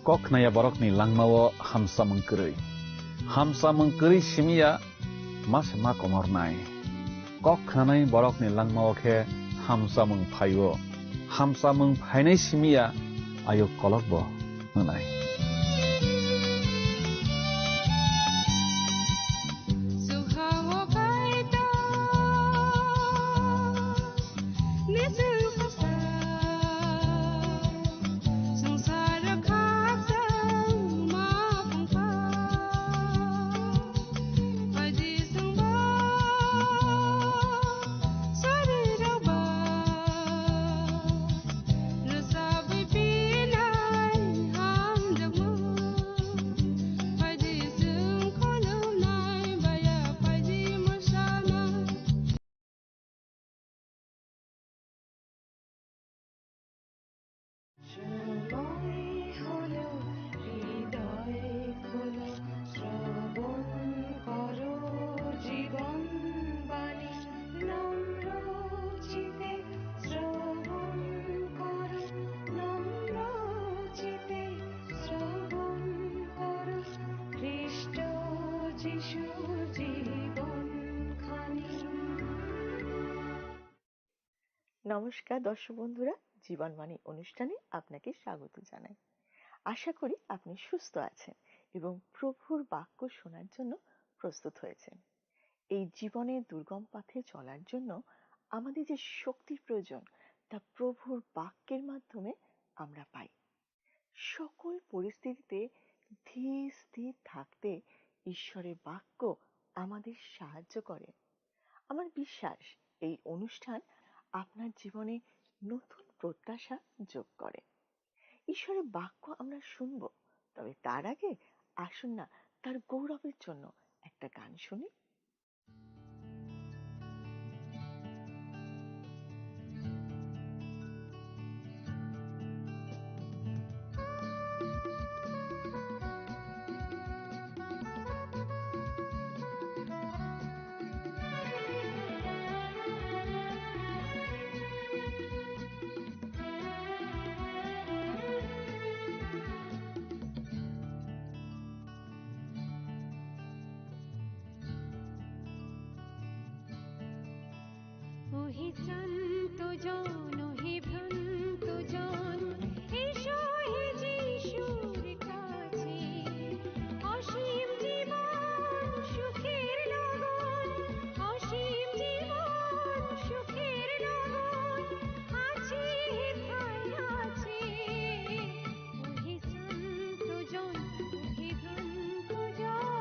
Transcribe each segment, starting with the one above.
Kok naya borok ni langmawo hamsa mengkeri simia mas ma komor nai. Kok nanai borok ni langmawo ke hamsa mengpainai simia ayo kolok bo menai. নমস্কার দর্শক বন্ধুরা, জীবনবাণী অনুষ্ঠানে আপনাকে স্বাগত জানাই। আশা করি আপনি সুস্থ আছেন এবং প্রভুর বাক্য শোনার জন্য প্রস্তুত হয়েছেন। এই জীবনের দুর্গম পথে চলার জন্য আমাদের যে শক্তির প্রয়োজন তা প্রভুর বাক্যের মাধ্যমে আমরা পাই। সকল পরিস্থিতিতে ধীর স্থির থাকতে ঈশ্বরের বাক্য আমাদের সাহায্য করে। আমার বিশ্বাস এই অনুষ্ঠান আপনার জীবনে নতুন প্রত্যাশা যোগ করে। ঈশ্বরের বাক্য আমরা শুনব, তবে তার আগে আসুন না তার গৌরবের জন্য একটা গান শুনি। ওহে শ্রান্ত জন, ওহে ভ্রান্ত জন, এসো হে যিশুর কাছে। অসীম জীবন সুখের লগন, অসীম জীবন সুখের লগন আছে হেথায় আছে। ওহে শ্রান্ত জন, ওহে ভ্রান্ত জন।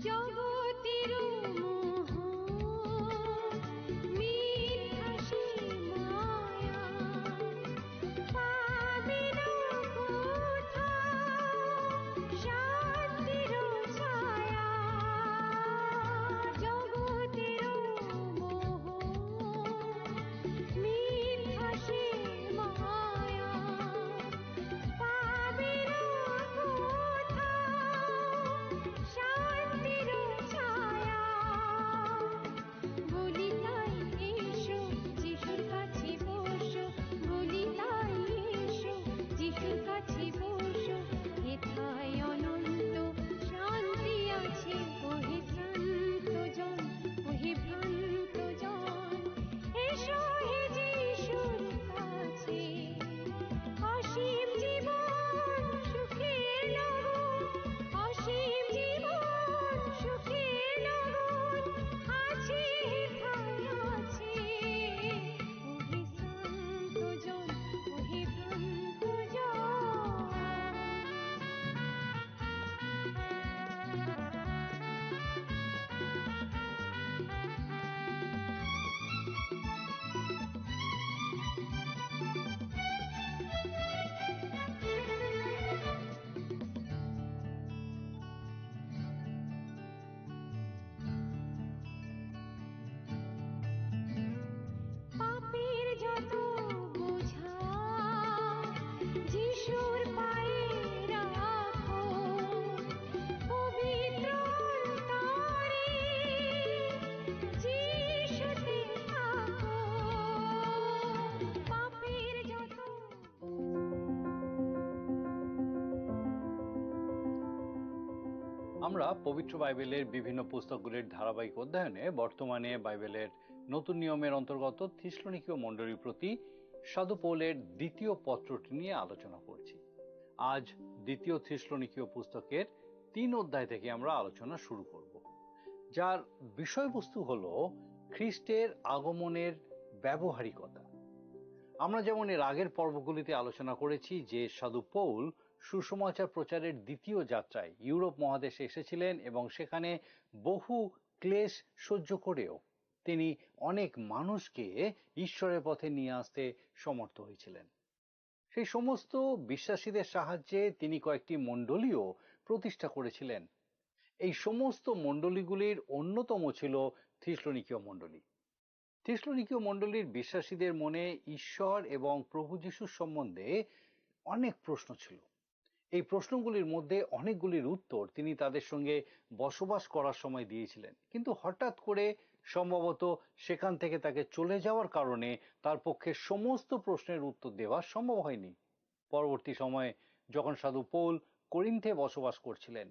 জগতের মোহ মিথ্যা সে মায়া, পাদ আমরা পবিত্র বাইবেলের বিভিন্ন পুস্তকগুলির ধারাবাহিক অধ্যয়নে বর্তমানে বাইবেলের নতুন নিয়মের অন্তর্গত থিসলনিকীয় মণ্ডলীর প্রতি সাধু পৌলের দ্বিতীয় পত্রটি নিয়ে আলোচনা করছি। আজ দ্বিতীয় থিসলনিকীয় পুস্তকের 3 অধ্যায় থেকে আমরা আলোচনা শুরু করব, যার বিষয়বস্তু হলো খ্রিস্টের আগমনের ব্যবহারিকতা। আমরা যেমন এর আগের পর্বগুলিতে আলোচনা করেছি যে সাধু পৌল সুসমাচার প্রচারের দ্বিতীয় যাত্রায় ইউরোপ মহাদেশে এসেছিলেন এবং সেখানে বহু ক্লেশ সহ্য করেও তিনি অনেক মানুষকে ঈশ্বরের পথে নিয়ে আসতে সমর্থ হয়েছিলেন। সেই সমস্ত বিশ্বাসীদের সাহায্যে তিনি কয়েকটি মণ্ডলীও প্রতিষ্ঠা করেছিলেন। এই সমস্ত মণ্ডলীগুলির অন্যতম ছিল থিসলনিকীয় মণ্ডলী। থিসলনিকীয় মণ্ডলীর বিশ্বাসীদের মনে ঈশ্বর এবং প্রভু যিশুর সম্বন্ধে অনেক প্রশ্ন ছিল। এই প্রশ্নগুলির মধ্যে অনেকগুলির উত্তর তিনি তাদের সঙ্গে বসবাস করার সময় দিয়েছিলেন, কিন্তু হঠাৎ করে সম্ভবত সেখান থেকে তাকে চলে যাওয়ার কারণে তার পক্ষে সমস্ত প্রশ্নের উত্তর দেওয়া সম্ভব হয়নি। পরবর্তী সময়ে যখন সাধু পৌল করিন্থে বসবাস করছিলেন,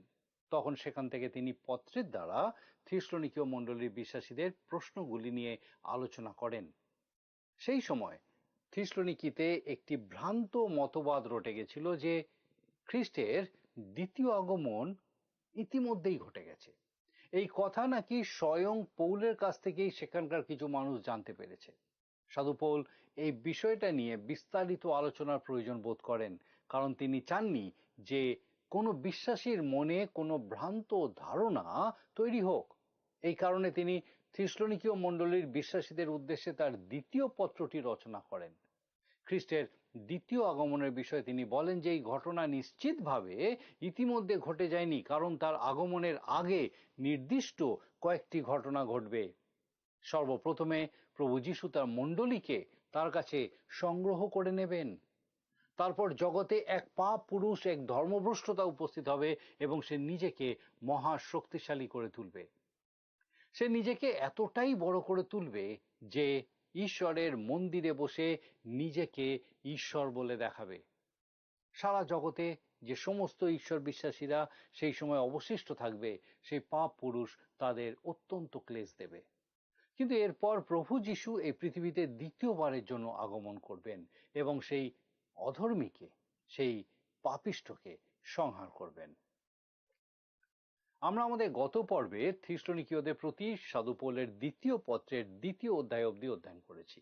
তখন সেখান থেকে তিনি পত্রের দ্বারা থিসলনিকীয় মণ্ডলীর বিশ্বাসীদের প্রশ্নগুলি নিয়ে আলোচনা করেন। সেই সময় থিসলনিকিতে একটি ভ্রান্ত মতবাদ রটে গেছিল যে খ্রিস্টের দ্বিতীয় আগমন ইতিমধ্যেই ঘটে গেছে। এই কথা নাকি স্বয়ং পৌলের কাছ থেকেই সেখানকার কিছু মানুষ জানতে পেরেছে। সাধু পৌল এই বিষয়টা নিয়ে বিস্তারিত আলোচনার প্রয়োজন বোধ করেন, কারণ তিনি চাননি যে কোনো বিশ্বাসীর মনে কোনো ভ্রান্ত ধারণা তৈরি হোক। এই কারণে তিনি থিসলনিকীয় মণ্ডলীর বিশ্বাসীদের উদ্দেশ্যে তার দ্বিতীয় পত্রটি রচনা করেন। খ্রিস্টের দ্বিতীয় আগমনের বিষয়ে তিনি বলেন যে এই ঘটনা নিশ্চিতভাবে ইতিমধ্যে ঘটে যায়নি, কারণ তার আগমনের আগে নির্দিষ্ট কয়েকটি ঘটনা ঘটবে। সর্বপ্রথমে প্রভু যিশু তার মণ্ডলীকে তার কাছে সংগ্রহ করে নেবেন। তারপর জগতে এক পাপ পুরুষ, এক ধর্মভ্রষ্টতা উপস্থিত হবে এবং সে নিজেকে মহা শক্তিশালী করে তুলবে। সে নিজেকে এতটাই বড় করে তুলবে যে ঈশ্বরের মন্দিরে বসে নিজেকে ঈশ্বর বলে দেখাবে। সারা জগতে যে সমস্ত ঈশ্বর বিশ্বাসীরা সেই সময় অবশিষ্ট থাকবে, সেই পাপ পুরুষ তাদের অত্যন্ত ক্লেশ দেবে। কিন্তু এরপর প্রভু যিশু এই পৃথিবীতে দ্বিতীয়বারের জন্য আগমন করবেন এবং সেই অধর্মীকে, সেই পাপিষ্ঠকে সংহার করবেন। আমরা আমাদের গত পর্বে থিসলনিকীয়দের প্রতি সাধু পৌলের দ্বিতীয় পত্রের 2 অধ্যায় অবধি অধ্যয়ন করেছি।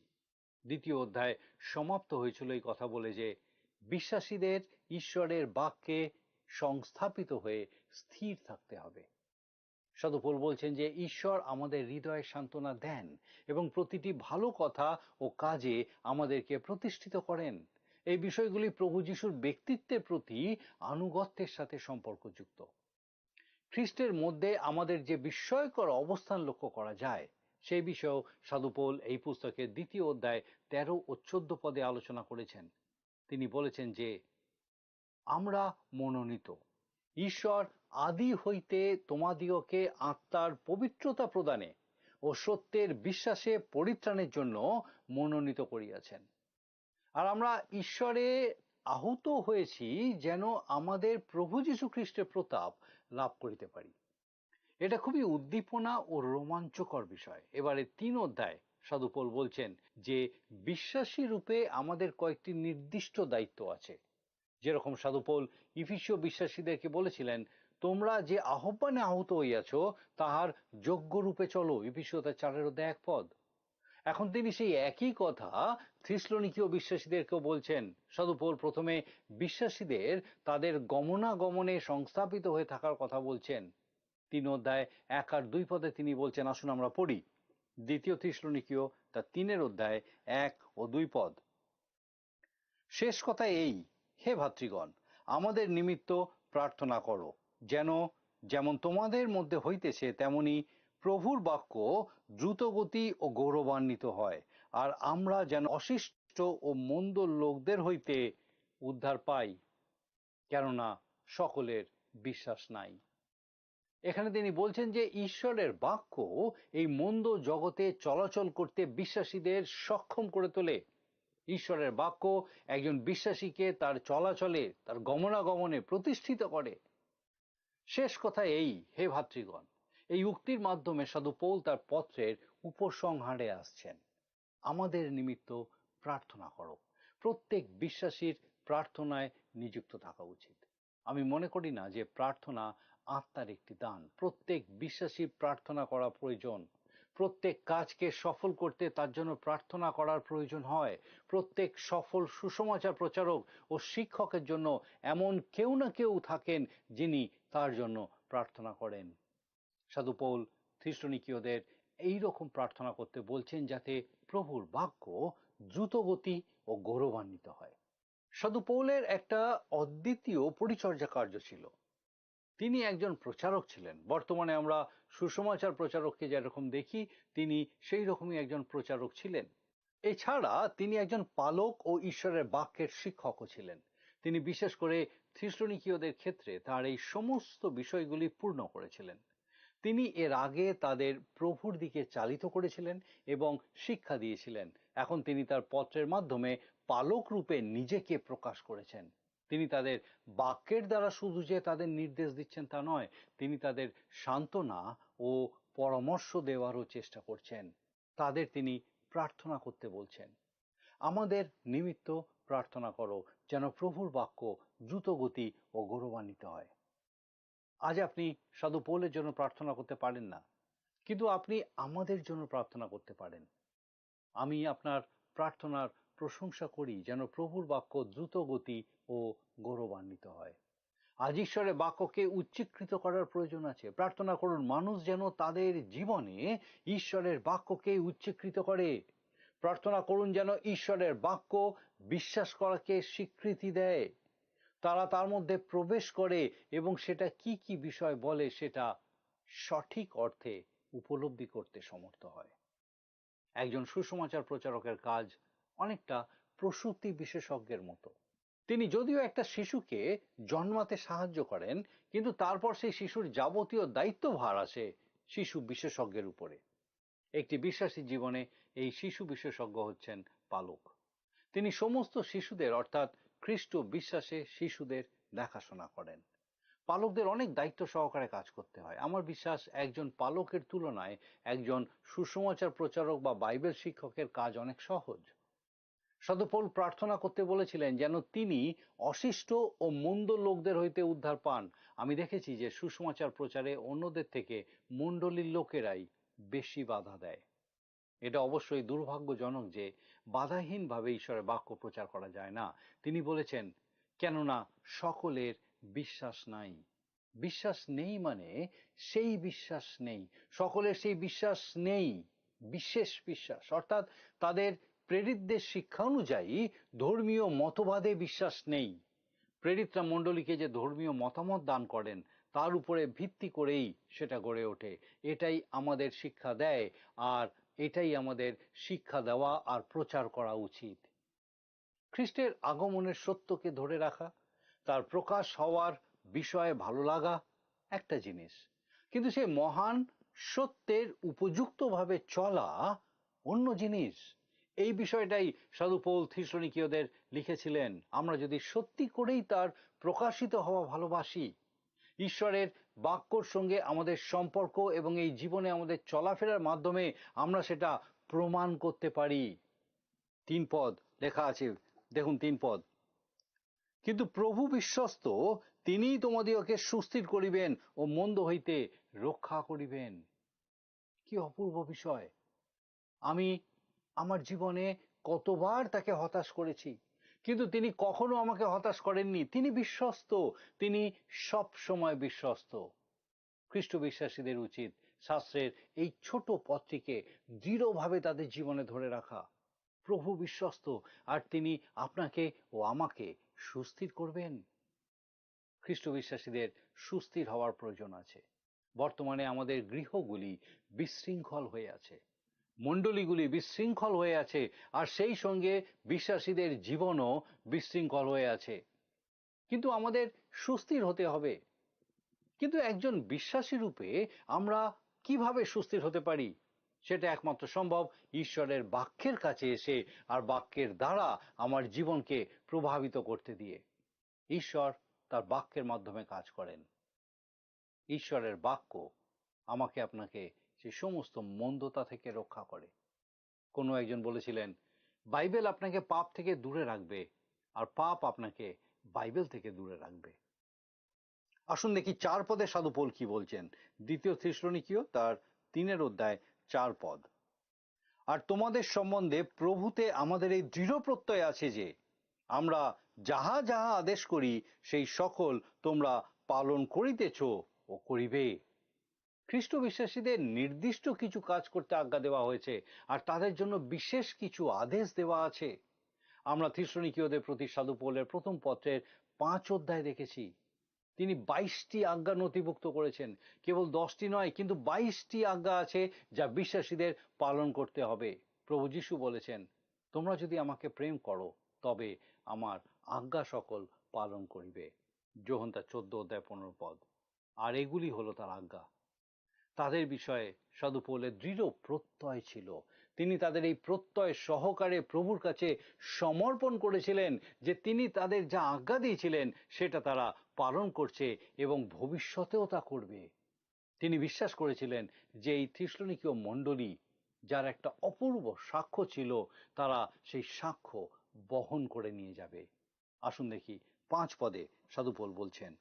2 অধ্যায় সমাপ্ত হয়েছিল এই কথা বলে যে বিশ্বাসীদের ঈশ্বরের বাক্যে সংস্থাপিত হয়ে স্থির থাকতে হবে। সাধু পৌল বলছেন যে ঈশ্বর আমাদের হৃদয়ে সান্ত্বনা দেন এবং প্রতিটি ভালো কথা ও কাজে আমাদেরকে প্রতিষ্ঠিত করেন। এই বিষয়গুলি প্রভু যিশুর ব্যক্তিত্বের প্রতি আনুগত্যের সাথে সম্পর্কযুক্ত। খ্রিস্টের মধ্যে আমাদের যে বিস্ময়কর অবস্থান লক্ষ্য করা যায়, সেই বিষয়েও সাধু পৌল এই পুস্তকের 2 অধ্যায় 13 ও 14 পদে আলোচনা করেছেন। তিনি বলেছেন যে আমরা মনোনীত, ঈশ্বর আদি হইতে তোমাদিগকে আত্মার পবিত্রতা প্রদানে ও সত্যের বিশ্বাসে পরিত্রাণের জন্য মনোনীত করিয়াছেন। আর আমরা ঈশ্বরে আহুত হয়েছি যেন আমাদের প্রভু যীশু খ্রিস্টের প্রতাপ লাভ করিতে পারি। এটা খুবই উদ্দীপনা ও রোমাঞ্চকর বিষয়। এবারে 3 অধ্যায় সাধু পৌল বলছেন যে বিশ্বাসী রূপে আমাদের কয়েকটি নির্দিষ্ট দায়িত্ব আছে। যেরকম সাধু পৌল ইফিসীয় বিশ্বাসীদেরকে বলেছিলেন, তোমরা যে আহ্বানে আহত হইয়াছ তাহার যোগ্য রূপে চলো, ইফিসীয় 4:1 পদ। এখন তিনি সেই একই কথা থিসলনিকীয় বিশ্বাসীদেরকেও বলছেন। সাধু পৌল প্রথমে বিশ্বাসীদের তাদের গমনাগমনে সংস্থাপিত হয়ে থাকার কথা বলছেন। 3 অধ্যায় 1 আর 2 পদে তিনি বলছেন, আসুন আমরা পড়ি 2 থিসলনিকীয় তার 3 অধ্যায় 1 ও 2 পদ। শেষ কথা এই, হে ভাতৃগণ, আমাদের নিমিত্ত প্রার্থনা করো, যেন যেমন তোমাদের মধ্যে হইতেছে তেমনি প্রভুর বাক্য দ্রুতগতি ও গৌরবান্বিত হয়, আর আমরা যেন অশিষ্ট ও মন্দ লোকদের হইতে উদ্ধার পাই, কেননা সকলের বিশ্বাস নাই। এখানে তিনি বলছেন যে ঈশ্বরের বাক্য এই মন্দ জগতে চলাচল করতে বিশ্বাসীদের সক্ষম করে তোলে। ঈশ্বরের বাক্য একজন বিশ্বাসীকে তার চলাচলে, তার গমনাগমনে প্রতিষ্ঠিত করে। শেষ কথা এই, হে ভাতৃগণ, এই উক্তির মাধ্যমে সাধু পৌল তার পত্রের উপসংহারে আসছেন। আমাদের নিমিত্ত প্রার্থনা করো। প্রত্যেক বিশ্বাসীর প্রার্থনায় নিযুক্ত থাকা উচিত। আমি মনে করি না যে প্রার্থনা আত্মার একটি দান। প্রত্যেক বিশ্বাসীর প্রার্থনা করা প্রয়োজন। প্রত্যেক কাজকে সফল করতে তার জন্য প্রার্থনা করার প্রয়োজন হয়। প্রত্যেক সফল সুসমাচার প্রচারক ও শিক্ষকের জন্য এমন কেউ না কেউ থাকেন যিনি তার জন্য প্রার্থনা করেন। সাধু পৌল থিস্সলুনিকীয়দের এই রকম প্রার্থনা করতে বলছেন যাতে প্রভুর বাক্য দ্রুতগতি ও গৌরবান্বিত হয়। সাধু পৌলের একটা অদ্বিতীয় পরিচর্যা কার্য ছিল। তিনি একজন প্রচারক ছিলেন। বর্তমানে আমরা সুসমাচার প্রচারককে যেরকম দেখি, তিনি সেই রকমই একজন প্রচারক ছিলেন। এছাড়া তিনি একজন পালক ও ঈশ্বরের বাক্যের শিক্ষকও ছিলেন। তিনি বিশেষ করে থিস্সলুনিকীয়দের ক্ষেত্রে তার এই সমস্ত বিষয়গুলি পূর্ণ করেছিলেন। তিনি এর আগে তাদের প্রভুর দিকে চালিত করেছিলেন এবং শিক্ষা দিয়েছিলেন। এখন তিনি তার পত্রের মাধ্যমে পালক রূপে নিজেকে প্রকাশ করেছেন। তিনি তাদের বাক্যের দ্বারা শুধু যে তাদের নির্দেশ দিচ্ছেন তা নয়, তিনি তাদের সান্ত্বনা ও পরামর্শ দেওয়ারও চেষ্টা করছেন। তাদের তিনি প্রার্থনা করতে বলছেন, আমাদের নিমিত্ত প্রার্থনা করো যেন প্রভুর বাক্য দ্রুতগতি ও গৌরবান্বিত হয়। আজ আপনি সাধু পৌলের জন্য প্রার্থনা করতে পারেন না, কিন্তু আপনি আমাদের জন্য প্রার্থনা করতে পারেন। আমি আপনার প্রার্থনার প্রশংসা করি যেন প্রভুর বাক্য দ্রুতগতি ও গৌরবান্বিত হয়। আজ ঈশ্বরের বাক্যকে উচ্চীকৃত করার প্রয়োজন আছে। প্রার্থনা করুন মানুষ যেন তাদের জীবনে ঈশ্বরের বাক্যকে উচ্চীকৃত করে। প্রার্থনা করুন যেন ঈশ্বরের বাক্য বিশ্বাস করাকে স্বীকৃতি দেয়, তারা তার মধ্যে প্রবেশ করে এবং সেটা কি কি বিষয় বলে সেটা সঠিক অর্থে উপলব্ধি করতে সমর্থ হয়। একজন সুসমাচার প্রচারকের কাজ অনেকটা প্রসূতি বিশেষজ্ঞের মতো। তিনি যদিও একটা শিশুকে জন্মাতে সাহায্য করেন, কিন্তু তারপর সেই শিশুর যাবতীয় দায়িত্বভার আসে শিশু বিশেষজ্ঞের উপরে। একটি বিশ্বাসী জীবনে এই শিশু বিশেষজ্ঞ হচ্ছেন পালক। তিনি সমস্ত শিশুদের অর্থাৎ খ্রিস্ট বিশ্বাসে শিশুদের দেখাশোনা করেন। পালকদের অনেক দায়িত্ব সহকারে কাজ করতে হয়। আমার বিশ্বাস একজন পালকের তুলনায় একজন সুসমাচার প্রচারক বা বাইবেল শিক্ষকের কাজ অনেক সহজ। সাধু পৌল প্রার্থনা করতে বলেছিলেন যেন তিনি অশিষ্ট ও মন্দ লোকদের হইতে উদ্ধার পান। আমি দেখেছি যে সুসমাচার প্রচারে অন্যদের থেকে মণ্ডলীর লোকেরাই বেশি বাধা দেয়। এটা অবশ্যই দুর্ভাগ্যজনক যে বাধাহীনভাবে ঈশ্বরের বাক্য প্রচার করা যায় না। তিনি বলেছেন, কেননা সকলের বিশ্বাস নাই। বিশ্বাস নেই মানে সেই বিশ্বাস নেই, সকলের সেই বিশ্বাস নেই, বিশেষ বিশ্বাস অর্থাৎ তাদের প্রেরিতদের শিক্ষা অনুযায়ী ধর্মীয় মতবাদে বিশ্বাস নেই। প্রেরিতরা মণ্ডলীকে যে ধর্মীয় মতামত দান করেন তার উপরে ভিত্তি করেই সেটা গড়ে ওঠে। এটাই আমাদের শিক্ষা দেয়, আর এটাই আমাদের শিক্ষা দেওয়া আর প্রচার করা উচিত। খ্রিস্টের আগমনের সত্যকে ধরে রাখা, তার প্রকাশ হওয়ার বিষয়ে ভালো লাগা একটা জিনিস, কিন্তু সেই মহান সত্যের উপযুক্তভাবে চলা অন্য জিনিস। এই বিষয়টাই সাধু পৌল থিস্সলুনিকীয়দের লিখেছিলেন। আমরা যদি সত্যি করেই তার প্রকাশিত হওয়া ভালোবাসি, ঈশ্বরের বাক্যর সঙ্গে আমাদের সম্পর্ক এবং এই জীবনে আমাদের চলাফেরার মাধ্যমে আমরা সেটা প্রমাণ করতে পারি। 3 পদ লেখা আছে, দেখুন 3 পদ। কিন্তু প্রভু বিশ্বস্ত, তিনিই তোমাদিগকে সুস্থির করিবেন ও মন্দ হইতে রক্ষা করিবেন। কি অপূর্ব বিষয়! আমি আমার জীবনে কতবার তাকে হতাশ করেছি, কিন্তু তিনি কখনো আমাকে হতাশ করেননি। তিনি বিশ্বস্ত, তিনি সব সময় বিশ্বস্ত। খ্রিস্ট বিশ্বাসীদের উচিত শাস্ত্রের এই ছোট পথটিকে দৃঢ়ভাবে তাদের জীবনে ধরে রাখা। প্রভু বিশ্বস্ত, আর তিনি আপনাকে ও আমাকে সুস্থির করবেন। খ্রিস্ট বিশ্বাসীদের সুস্থির হওয়ার প্রয়োজন আছে। বর্তমানে আমাদের গৃহগুলি বিশৃঙ্খল হয়ে আছে, মণ্ডলীগুলি বিশৃঙ্খল হয়ে আছে, আর সেই সঙ্গে বিশ্বাসীদের জীবনও বিশৃঙ্খল হয়ে আছে। কিন্তু আমাদের সুস্থির হতে হবে। কিন্তু একজন বিশ্বাসী রূপে আমরা কিভাবে সুস্থির হতে পারি? সেটা একমাত্র সম্ভব ঈশ্বরের বাক্যের কাছে এসে আর বাক্যের দ্বারা আমার জীবনকে প্রভাবিত করতে দিয়ে। ঈশ্বর তার বাক্যের মাধ্যমে কাজ করেন। ঈশ্বরের বাক্য আমাকে আপনাকে সেই সমস্ত মন্দতা থেকে রক্ষা করে। কোনো একজন বলেছিলেন, বাইবেল আপনাকে পাপ থেকে দূরে রাখবে, আর পাপ আপনাকে বাইবেল থেকে দূরে রাখবে। আসুন দেখি 4 পদে সাধু পৌল কি বলছেন। 2 থিসলনিকীয় তার 3 অধ্যায় 4 পদ। আর তোমাদের সম্বন্ধে প্রভুতে আমাদের এই দৃঢ় প্রত্যয় আছে যে আমরা যাহা যাহা আদেশ করি সেই সকল তোমরা পালন করিতেছ ও করিবে। খ্রিস্ট বিশ্বাসীদের নির্দিষ্ট কিছু কাজ করতে আজ্ঞা দেওয়া হয়েছে, আর তাদের জন্য বিশেষ কিছু আদেশ দেওয়া আছে। আমরা থিসলনিকীয়দের প্রতি সাধু পৌলের প্রথম পত্রের 5 অধ্যায় দেখেছি। তিনি 22টি আজ্ঞা নথিভুক্ত করেছেন। কেবল 10টি নয়, কিন্তু 22টি আজ্ঞা আছে যা বিশ্বাসীদের পালন করতে হবে। প্রভু যিশু বলেছেন, তোমরা যদি আমাকে প্রেম করো তবে আমার আজ্ঞা সকল পালন করিবে। যোহন তার 14 অধ্যায় 15 পদ। আর এগুলি হলো তার আজ্ঞা। তাদের বিষয়ে সাধু পৌলের দৃঢ় প্রত্যয় ছিল। তিনি তাদের এই প্রত্যয় সহকারে প্রভুর কাছে সমর্পণ করেছিলেন যে তিনি তাদের যা আজ্ঞা দিয়েছিলেন সেটা তারা পালন করছে এবং ভবিষ্যতেও তা করবে। তিনি বিশ্বাস করেছিলেন যে এই থিসলনিকীয় মণ্ডলী, যার একটা অপূর্ব সাক্ষ্য ছিল, তারা সেই সাক্ষ্য বহন করে নিয়ে যাবে। আসুন দেখি 5 পদে সাধু পৌল বলছেন,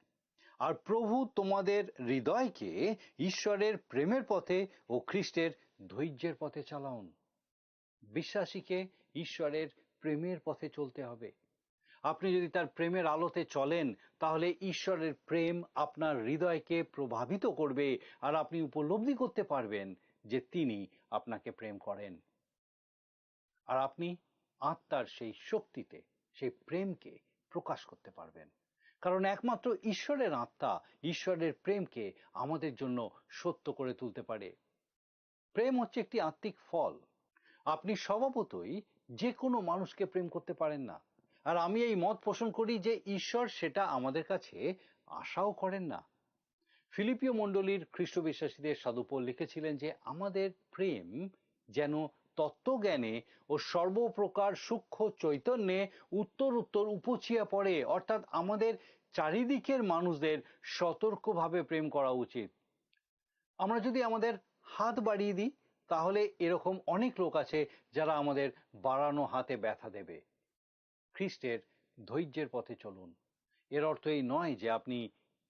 আর প্রভু তোমাদের হৃদয়কে ঈশ্বরের প্রেমের পথে ও খ্রিস্টের ধৈর্যের পথে চালান। বিশ্বাসীকে ঈশ্বরের প্রেমের পথে চলতে হবে। আপনি যদি তার প্রেমের আলোতে চলেন, তাহলে ঈশ্বরের প্রেম আপনার হৃদয়কে প্রভাবিত করবে, আর আপনি উপলব্ধি করতে পারবেন যে তিনি আপনাকে প্রেম করেন। আর আপনি আত্মার সেই শক্তিতে সেই প্রেমকে প্রকাশ করতে পারবেন। কারণ একমাত্র ঈশ্বরের আত্মা ঈশ্বরের প্রেমকে আমাদের জন্য সত্য করে তুলতে পারে। প্রেম হচ্ছে একটি আত্মিক ফল। আপনি স্বভাবতই যে কোনো মানুষকে প্রেম করতে পারেন না। আর আমি এই মত পোষণ করি যে ঈশ্বর সেটা আমাদের কাছে আশাও করেন না। ফিলিপিয় মণ্ডলীর খ্রিস্ট বিশ্বাসীদের সাধু পৌল লিখেছিলেন যে আমাদের প্রেম যেন তত্ত্বজ্ঞানে ও সর্বপ্রকার সূক্ষ্ম চৈতন্যে উত্তর উত্তর উপচিয়া পড়ে, অর্থাৎ আমাদের চারিদিকের মানুষদের সতর্কভাবে প্রেম করা উচিত। আমরা যদি আমাদের হাত বাড়িয়ে দিই, তাহলে এরকম অনেক লোক আছে যারা আমাদের বাড়ানো হাতে ব্যথা দেবে। খ্রিস্টের ধৈর্যের পথে চলুন। এর অর্থ এই নয় যে আপনি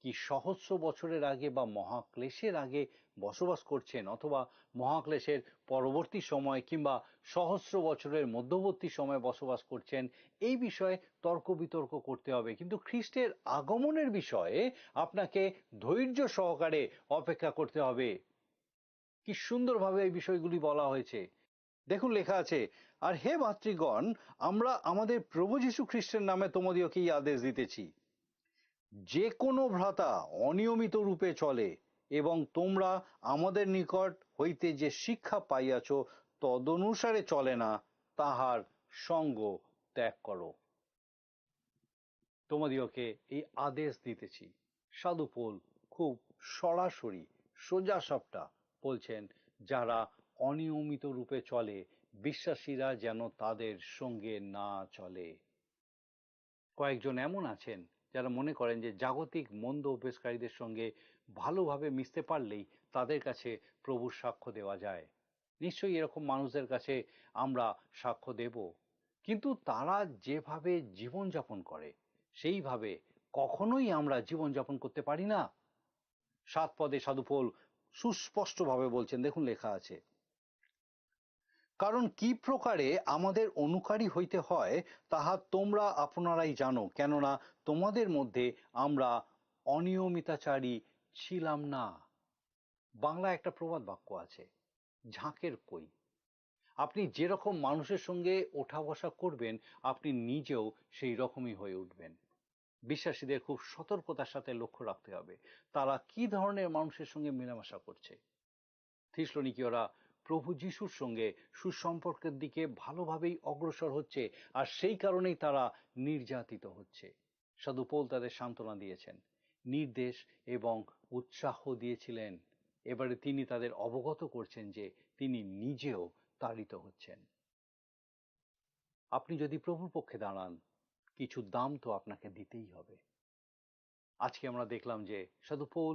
কি সহস্র বছরের আগে বা মহাক্লেশের আগে বসবাস করছেন, অথবা মহাক্লেশের পরবর্তী সময় কিংবা সহস্র বছরের মধ্যবর্তী সময় বসবাস করছেন। এই বিষয়ে তর্ক বিতর্ক করতে হবে, কিন্তু খ্রিস্টের আগমনের বিষয়ে আপনাকে ধৈর্য সহকারে অপেক্ষা করতে হবে। কি সুন্দরভাবে এই বিষয়গুলি বলা হয়েছে। দেখুন, লেখা আছে, আর হে ভাতৃগণ, আমরা আমাদের প্রভু যীশু খ্রিস্টের নামে তোমাদিওকে এই আদেশ দিতেছি, যে কোনো ভ্রাতা অনিয়মিত রূপে চলে এবং তোমরা আমাদের নিকট হইতে যে শিক্ষা পাইয়াছ তদনুসারে চলে না, তাহার সঙ্গ ত্যাগ করো। তোমাদিওকে এই আদেশ দিতেছি। সাধু পৌল খুব সরাসরি সোজা সাপটা বলছেন, যারা অনিয়মিত রূপে চলে বিশ্বাসীরা যেন তাদের সঙ্গে না চলে। কয়েকজন এমন আছেন যারা মনে করেন যে জাগতিক মন্দ অভ্যেসকারীদের সঙ্গে ভালোভাবে মিশতে পারলেই তাদের কাছে প্রভুর সাক্ষ্য দেওয়া যায়। নিশ্চয়ই এরকম মানুষদের কাছে আমরা সাক্ষ্য দেব, কিন্তু তারা যেভাবে জীবনযাপন করে সেইভাবে কখনোই আমরা জীবনযাপন করতে পারি না। 7 পদে সাধু পৌল সুস্পষ্টভাবে বলছেন, দেখুন লেখা আছে, কারণ কি প্রকারে আমাদের অনুকারী হইতে হয় তাহা তোমরা আপনারাই জানো, কেননা তোমাদের মধ্যে আমরা অনিয়মিতাচারী ছিলাম না। বাংলা একটা প্রবাদ বাক্য আছে, ঝাঁকের কই। আপনি যেরকম মানুষের সঙ্গে ওঠা বসা করবেন, আপনি নিজেও সেই রকমই হয়ে উঠবেন। বিশ্বাসীদের খুব সতর্কতার সাথে লক্ষ্য রাখতে হবে তারা কি ধরনের মানুষের সঙ্গে মেলামেশা করছে। থিসলনিকীয়রা প্রভু যিশুর সঙ্গে সুসম্পর্কের দিকে ভালোভাবেই অগ্রসর হচ্ছে, আর সেই কারণেই তারা নির্যাতিত হচ্ছে। সাধু পৌল তাদের সান্ত্বনা দিয়েছেন, নির্দেশ এবং উৎসাহ দিয়েছিলেন। এবারে তিনি তাদের অবগত করছেন যে তিনি নিজেও তাড়িত হচ্ছেন। আপনি যদি প্রভুর পক্ষে দাঁড়ান, কিছু দাম তো আপনাকে দিতেই হবে। আজকে আমরা দেখলাম যে সাধু পৌল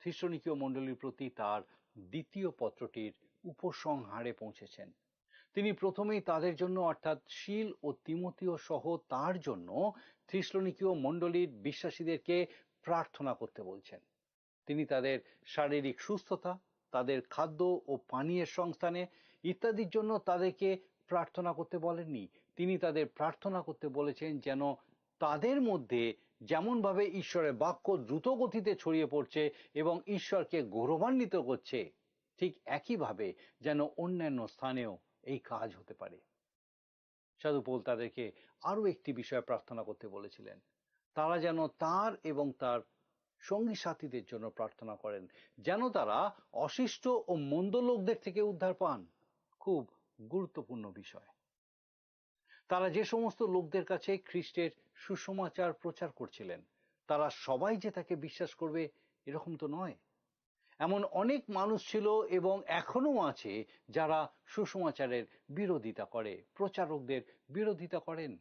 থিস্সলুনীকীয় মণ্ডলীর প্রতি তার দ্বিতীয় পত্রটির উপসংহারে পৌঁছেছেন। তিনি প্রথমেই তাদের জন্য অর্থাৎ শিল ও তিমোথেও সহ তার জন্য থিস্সলুনীকীয় মণ্ডলীর বিশ্বাসীদেরকে প্রার্থনা করতে বলছেন। তিনি তাদের শারীরিক সুস্থতা, তাদের খাদ্য ও পানীয়ের সংস্থানে ইত্যাদির জন্য তাদেরকে প্রার্থনা করতে বলেননি। তিনি তাদের প্রার্থনা করতে বলেছেন যেন তাদের মধ্যে যেমনভাবে ঈশ্বরের বাক্য দ্রুত গতিতে ছড়িয়ে পড়ছে এবং ঈশ্বরকে গৌরবান্বিত করছে, ঠিক একইভাবে যেন অন্যান্য স্থানেও এই কাজ হতে পারে। সাধু পৌল তাদেরকে আরো একটি বিষয়ে প্রার্থনা করতে বলেছিলেন। তারা যেন তার এবং তার সঙ্গী সাথীদের জন্য প্রার্থনা করেন, যেন তারা অশিষ্ট ও মন্দ লোকদের থেকে উদ্ধার পান। খুব গুরুত্বপূর্ণ বিষয়। তারা যে সমস্ত লোকদের কাছে খ্রিস্টের সুসমাচার প্রচার করছিলেন, তারা সবাই যে তাকে বিশ্বাস করবে এরকম তো নয়। এমন অনেক মানুষ ছিল এবং এখনো আছে যারা সুসমাচারের বিরোধিতা করে, প্রচারকদের বিরোধিতা করেন।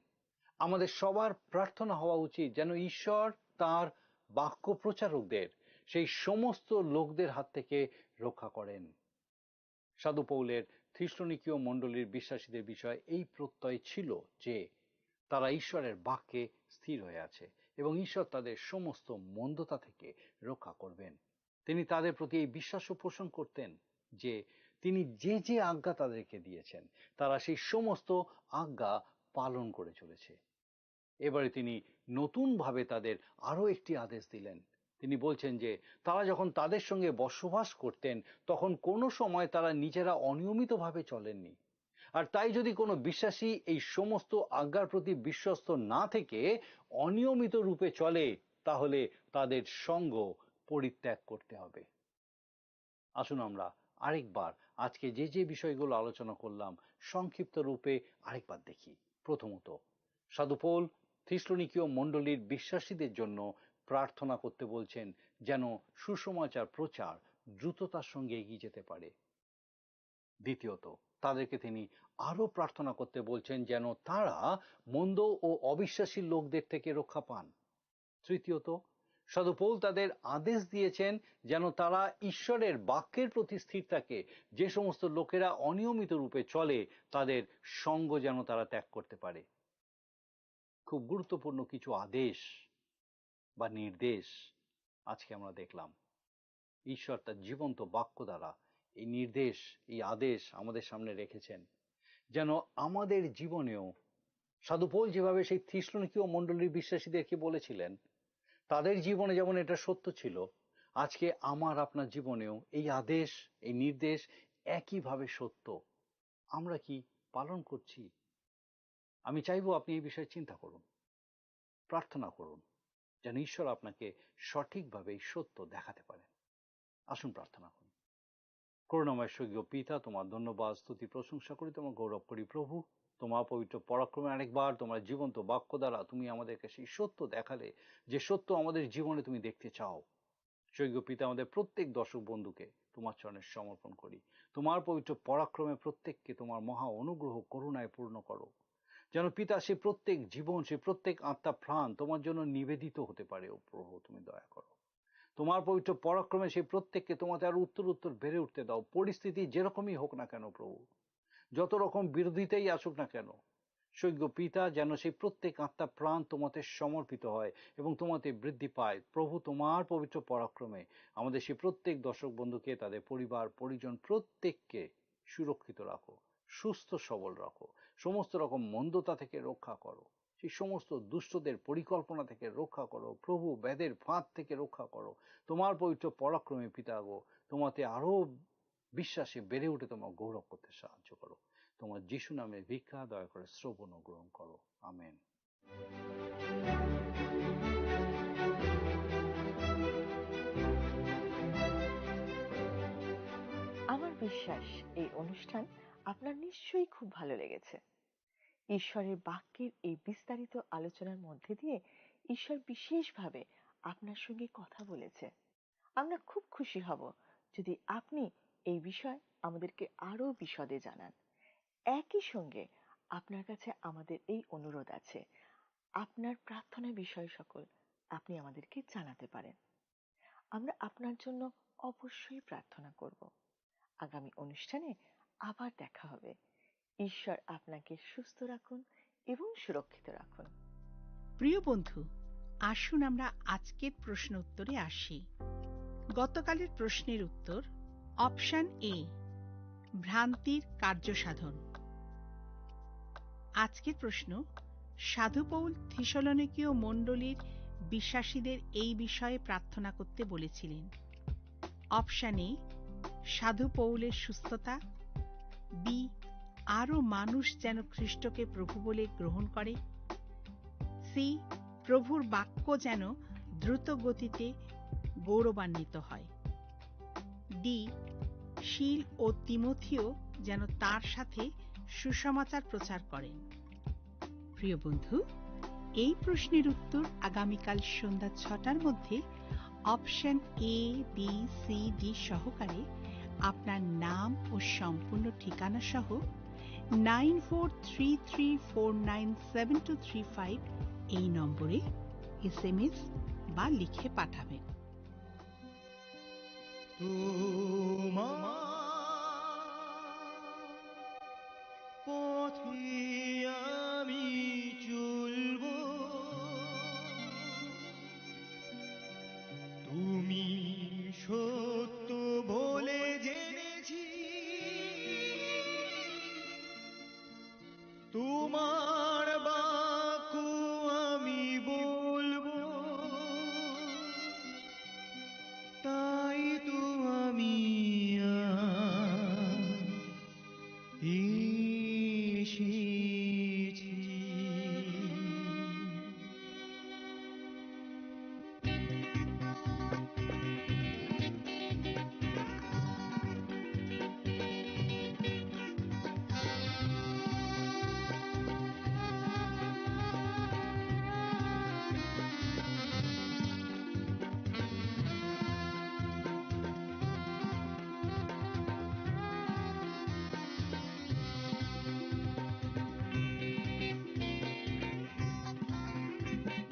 আমাদের সবার প্রার্থনা হওয়া উচিত যেন ঈশ্বর তার বাক্য প্রচারকদের সেই সমস্ত লোকদের হাত থেকে রক্ষা করেন। সাধু পৌলের থিস্সলুনীকীয় মণ্ডলীর বিশ্বাসীদের বিষয়ে এই প্রত্যয় ছিল যে তারা ঈশ্বরের বাক্যে স্থির হয়ে আছে এবং ঈশ্বর তাদের সমস্ত মন্দতা থেকে রক্ষা করবেন। তিনি তাদের প্রতি এই বিশ্বাসও পোষণ করতেন যে তিনি যে যে আজ্ঞা তাদেরকে দিয়েছেন তারা সেই সমস্ত আজ্ঞা পালন করে চলেছে। এবারে তিনি নতুনভাবে তাদের আরো একটি আদেশ দিলেন। তিনি বলছেন যে তারা যখন তাদের সঙ্গে বসবাস করতেন তখন কোনো সময় তারা নিজেরা অনিয়মিতভাবে চলেননি। আর তাই যদি কোনো বিশ্বাসী এই সমস্ত আজ্ঞার প্রতি বিশ্বস্ত না থেকে অনিয়মিত রূপে চলে, তাহলে তাদের সঙ্গ পরিত্যাগ করতে হবে। আসুন আমরা আরেকবার আজকে যে যে বিষয়গুলো আলোচনা করলাম সংক্ষিপ্ত রূপে আরেকবার দেখি। প্রথমত, সাধু পৌল থিস্সলুনীকীয় মণ্ডলীর বিশ্বাসীদের জন্য প্রার্থনা করতে বলছেন যেন সুসমাচার প্রচার দ্রুততার সঙ্গে এগিয়ে যেতে পারে। দ্বিতীয়ত, তাদেরকে তিনি আরো প্রার্থনা করতে বলছেন যেন তারা মন্দ ও অবিশ্বাসী লোকদের থেকে রক্ষা পান। তৃতীয়ত, সাধু পৌল তাদের আদেশ দিয়েছেন যেন তারা ঈশ্বরের বাক্যের প্রতি স্থির থাকে। যে সমস্ত লোকেরা অনিয়মিত রূপে চলে তাদের সঙ্গ যেন তারা ত্যাগ করতে পারে। খুব গুরুত্বপূর্ণ কিছু আদেশ বা নির্দেশ আজকে আমরা দেখলাম। ঈশ্বর তার জীবন্ত বাক্য দ্বারা এই নির্দেশ, এই আদেশ আমাদের সামনে রেখেছেন যেন আমাদের জীবনেও সাধু পৌল যেভাবে সেই থিস্সলুনীকীয় মণ্ডলীর বিশ্বাসীদেরকে বলেছিলেন, তাদের জীবনে যেমন এটা সত্য ছিল, আজকে আমার আপনার জীবনেও এই আদেশ, এই নির্দেশ একইভাবে সত্য। আমরা কি পালন করছি? আমি চাইবো আপনি এই বিষয়ে চিন্তা করুন, প্রার্থনা করুন যেন ঈশ্বর আপনাকে সঠিকভাবে এই সত্য দেখাতে পারেন। আসুন প্রার্থনা করুন। করুণাময় স্বর্গীয় পিতা, তোমার ধন্যবাদ, স্তুতি, প্রশংসা করি, তোমার গৌরব করি। প্রভু, তোমার পবিত্র পরাক্রমে আরেকবার তোমার জীবন্ত বাক্য দ্বারা তুমি আমাদেরকে সেই সত্য দেখালে যে সত্য আমাদের জীবনে তুমি দেখতে চাও। স্বর্গীয় পিতা, আমাদের প্রত্যেক দর্শক বন্ধুকে তোমার চরণে সমর্পণ করি। তোমার পবিত্র পরাক্রমে প্রত্যেককে তোমার মহা অনুগ্রহ করুণায় পূর্ণ করো, যেন পিতা সে প্রত্যেক জীবন, সে প্রত্যেক আত্মা প্রাণ তোমার জন্য নিবেদিত হতে পারে। ও প্রভু, তুমি দয়া করো। তোমার পবিত্র পরাক্রমে সেই প্রত্যেককে তোমাতে আরো উত্তর উত্তর বেড়ে উঠতে দাও। পরিস্থিতি যেরকমই হোক না কেন প্রভু, যত রকম বিরোধিতাই আসুক না কেন, স্বর্গীয় পিতা, যেন সেই প্রত্যেক আত্মা প্রাণ তোমাতে সমর্পিত হয় এবং তোমাতে বৃদ্ধি পায়। প্রভু, তোমার পবিত্র পরাক্রমে আমাদের সেই প্রত্যেক দর্শক বন্ধুকে, তাদের পরিবার পরিজন প্রত্যেককে সুরক্ষিত রাখো, সুস্থ সবল রাখো, সমস্ত রকম মন্দতা থেকে রক্ষা করো, সেই সমস্ত দুষ্টদের পরিকল্পনা থেকে রক্ষা করো। প্রভু, ব্যাধের ফাঁদ থেকে রক্ষা করো। তোমার পবিত্র পরাক্রমে পিতা গো, তোমাতে আরো বিশ্বাসে বেড়ে উঠে তোমার গৌরব করতে সাহায্য করো। তোমার যিশু নামে ভিক্ষা, দয়া করে শ্রবণ ও গ্রহণ করো। আমেন। আমার বিশ্বাস এই অনুষ্ঠান আপনার নিশ্চয়ই খুব ভালো লেগেছে। ঈশ্বরের বাক্যের এই বিস্তারিত আলোচনার মধ্যে দিয়ে ঈশ্বর বিশেষভাবে আপনার সঙ্গে কথা বলেছে। আমরা খুব খুশি হব যদি আপনি এই বিষয় আমাদেরকে আরো বিশদে জানান। একই সঙ্গে আপনার কাছে আমাদের এই অনুরোধ আছে, আপনার প্রার্থনা বিষয় সকল আপনি আমাদেরকে জানাতে পারেন। আমরা আপনার জন্য অবশ্যই প্রার্থনা করব। আগামী অনুষ্ঠানে আবার দেখা হবে। ঈশ্বর আপনাকে সুস্থ রাখুন এবং সুরক্ষিত রাখুন। প্রিয় বন্ধু, আসুন আমরা আজকের প্রশ্ন উত্তরে আসি। গতকালের প্রশ্নের উত্তর অপশন এ, ভ্রান্তির কার্যসাধন। আজকের প্রশ্ন, সাধু পৌল থিসলনিকীয় মণ্ডলীর বিশ্বাসীদের এই বিষয়ে প্রার্থনা করতে বলেছিলেন। অপশন এ, সাধু পৌলের সুস্থতা, বি, আরও মানুষ যেন খ্রিস্টকে প্রভু বলে গ্রহণ করে, সি, প্রভুর বাক্য যেন দ্রুত গতিতে গৌরবান্বিত হয়, ডি, শিল ও তিমথিও যেন তার সাথে সুসমাচার প্রচার করেন। প্রিয় বন্ধু, এই প্রশ্নের উত্তর আগামীকাল সন্ধ্যা 6টার মধ্যে option A, B, C, D সহকারে আপনার নাম ও সম্পূর্ণ ঠিকানা সহ 9433497235 এই নম্বরে SMS বা লিখে পাঠাবেন। তুমি সত্য বলে জেনেছি, তোমার বাক্য আমি বলবো, তাই তো আমি এসেছি।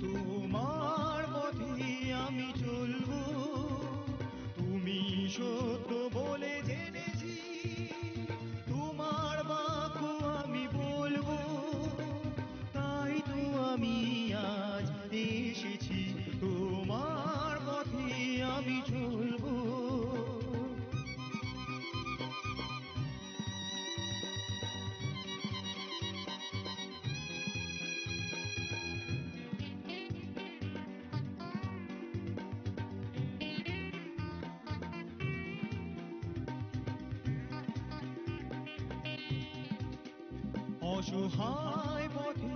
তোমার পথে আমি চলবো, তুমি সত্য বলে জেনেছি, তোমার বাক্য আমি বলবো, তাই তো আমি আজ এসেছি। তোমার পথে আমি চলবো। অসহায় পথে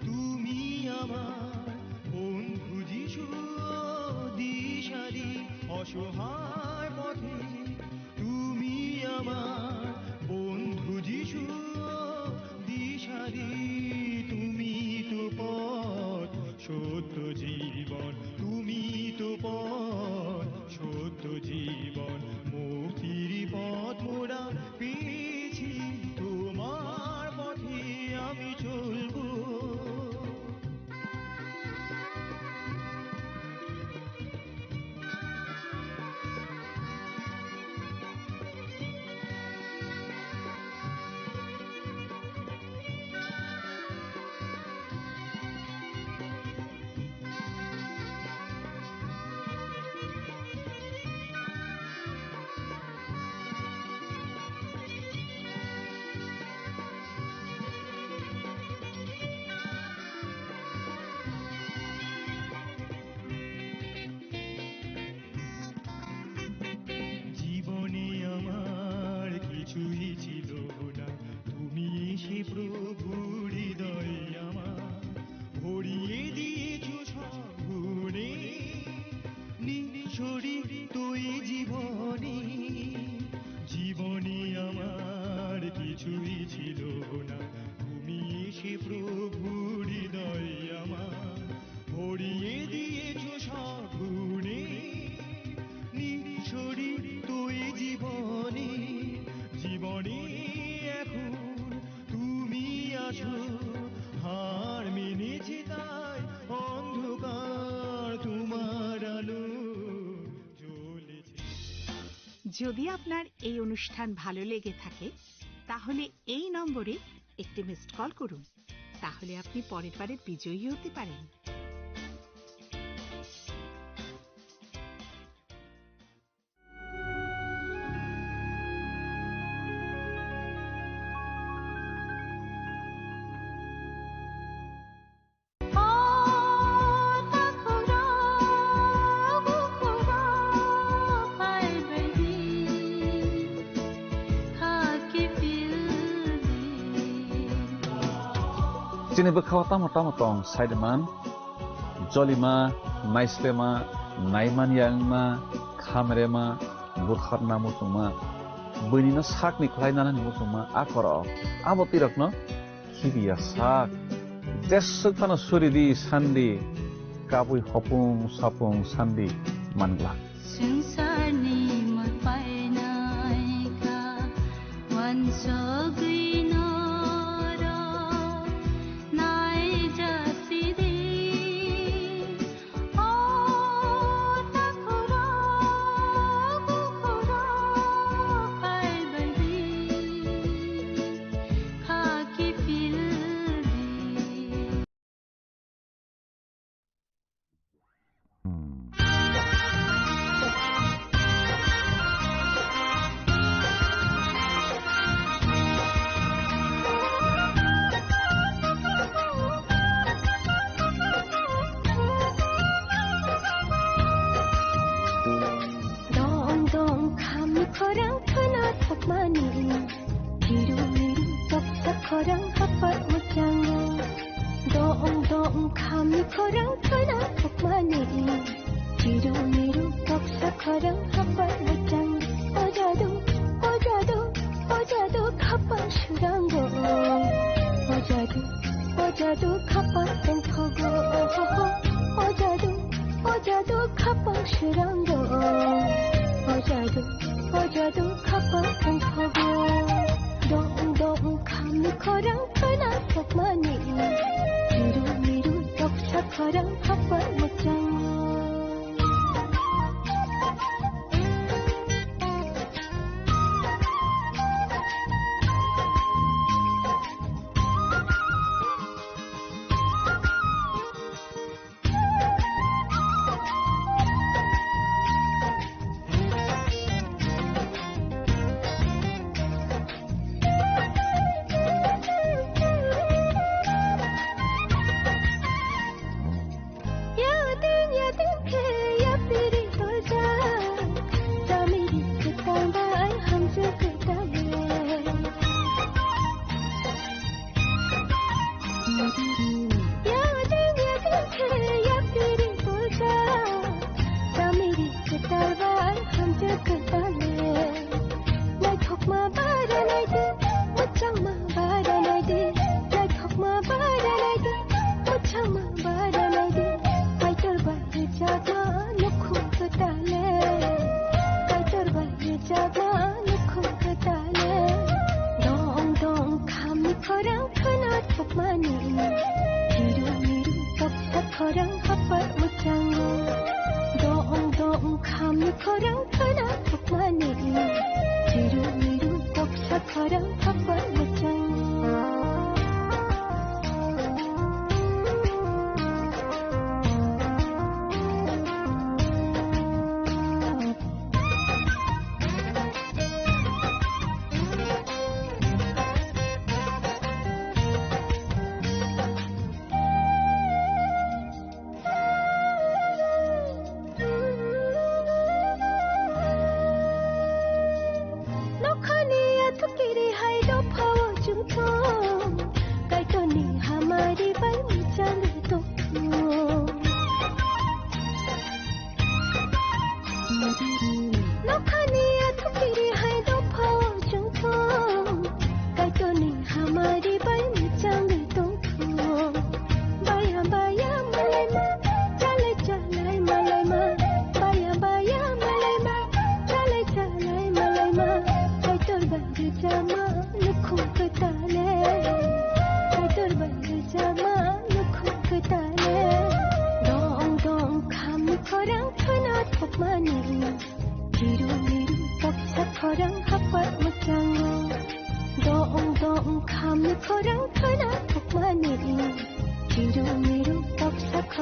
তুমি আমার বন্ধু যিশু, দিশারি। অসহায় পথে তুমি আমার বন্ধু যিশু, দিশারি। তুমি তো পথ, সত্য, জীবন, তুমি তো পথ, সত্য, জীবন, মুক্তির পথ মোরা পেয়েছি। তোমার পথে আমি চলবো। যদি আপনার এই অনুষ্ঠান ভালো লেগে থাকে তাহলে এই নম্বরে একটি মিসড কল করুন, তাহলে আপনি পরের বারে বিজয়ী হতে পারেন। Sini bekhaw tama tong Saideman, Jolima, Naislema, Naiman Yangma, Khamrema, Burkharna Musuma, Bunina Sakni Klainana Musuma, Akoro, Abotirakno, Kibia Sak, Desukana Suridi, Sandi, Kabui Hopung, Sapung, Sandi, Mangla.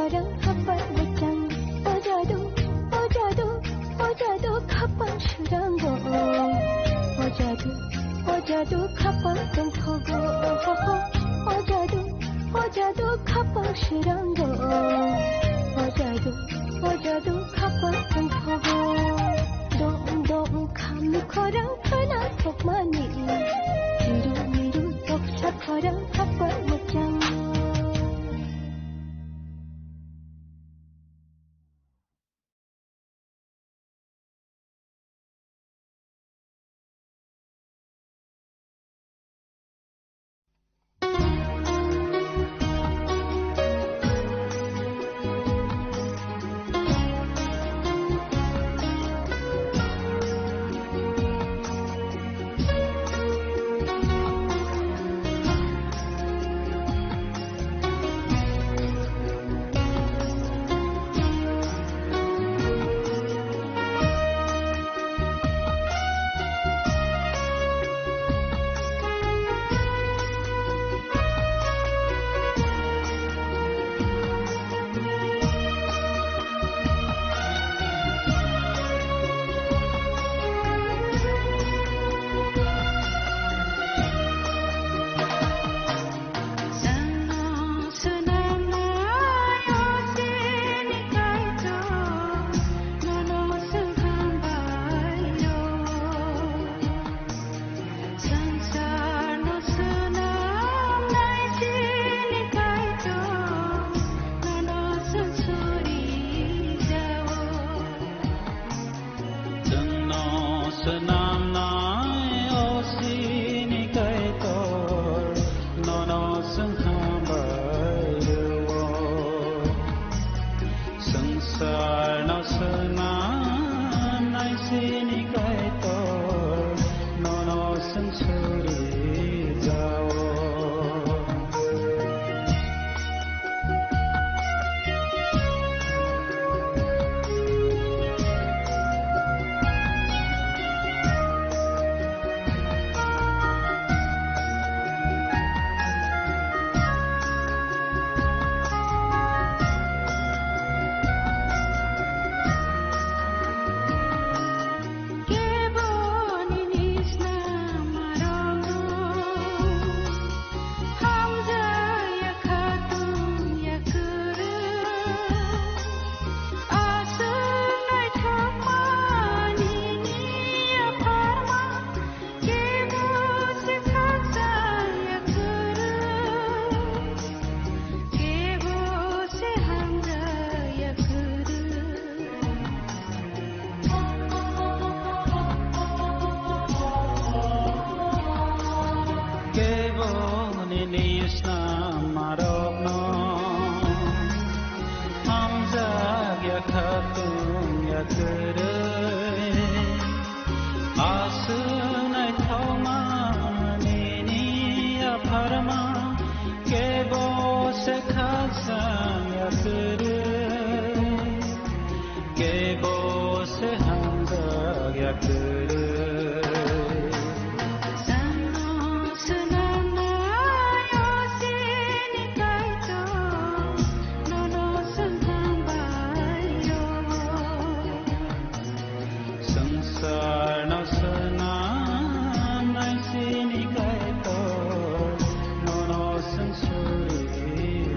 खरं खपर मुचं 어자도 खपर 수랑고 어자도 खपर 동포고 어자도 खपर 수랑고 어자도 खपर 동포고 동동 감루 खरं ख나 속만이 미루 독사 खरं खपर मुचं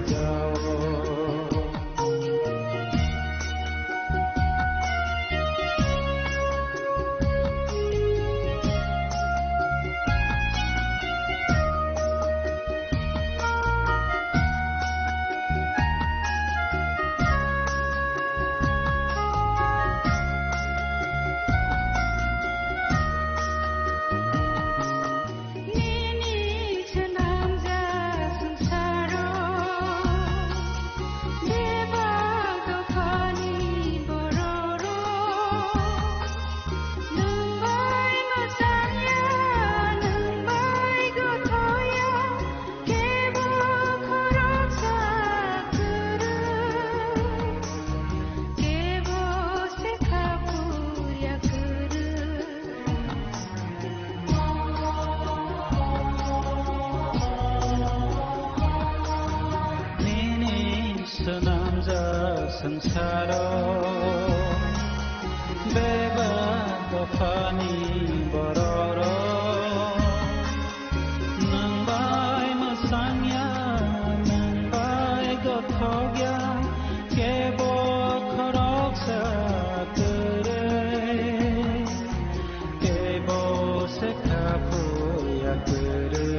जाओ संसारो बेबा दफानि बररो नंबाय मोसांया नंबाय गथ'ग्या केबो खरक साकरे केबो सेखाफुया करे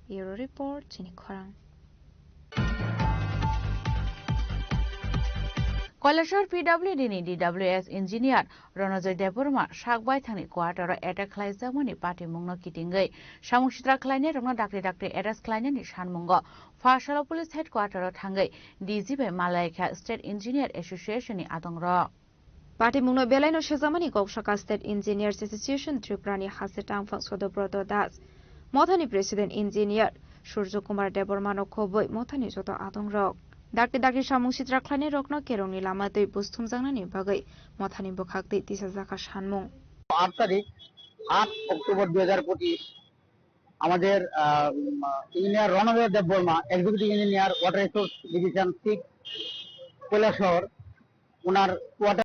Bureau Report Chini Khorang. Kailashahar PWD ni DWS engineer Ranajoy Debbarma সাকবাই থাংनि quarter एटाक खालायजामनि पार्टीमुंनो किटिंगै सामुं सित्रा खालायनाय रंना डाक्टरि डाक्टरि एरेस्ट खालायनायनि सानमुंगो फारसाल पुलिस हेडक्वार्टार थांगै DG बै मालायखा स्टेट इन्जिनियार एसोसिएशननि आदंर पार्टीमुंनो बेलायनो सेजामनि गौशाखा स्टेट इन्जिनियार्स एसोसिएशन त्रिपुरानि हासे टांफां सदब्रत दास मथानि प्रेसिडेन्ट इन्जिनियार सूर्य कुमार देबबर्मानो खबै मथानि जत आदंरक डाक्टरि डाक्टरि सामुं सित्रा खालायनाय रकनो केरंनि लामा दै बुस्थुमजांनानि बागै मथानि बोखाक दै तिसा जाखा सानमुं 8 তারিখ 8 অক্টোবর 2025 আমাদের engineer Ranajoy Debbarma executive engineer water resource division 6 Kailashahar ওনার কোয়ার্টার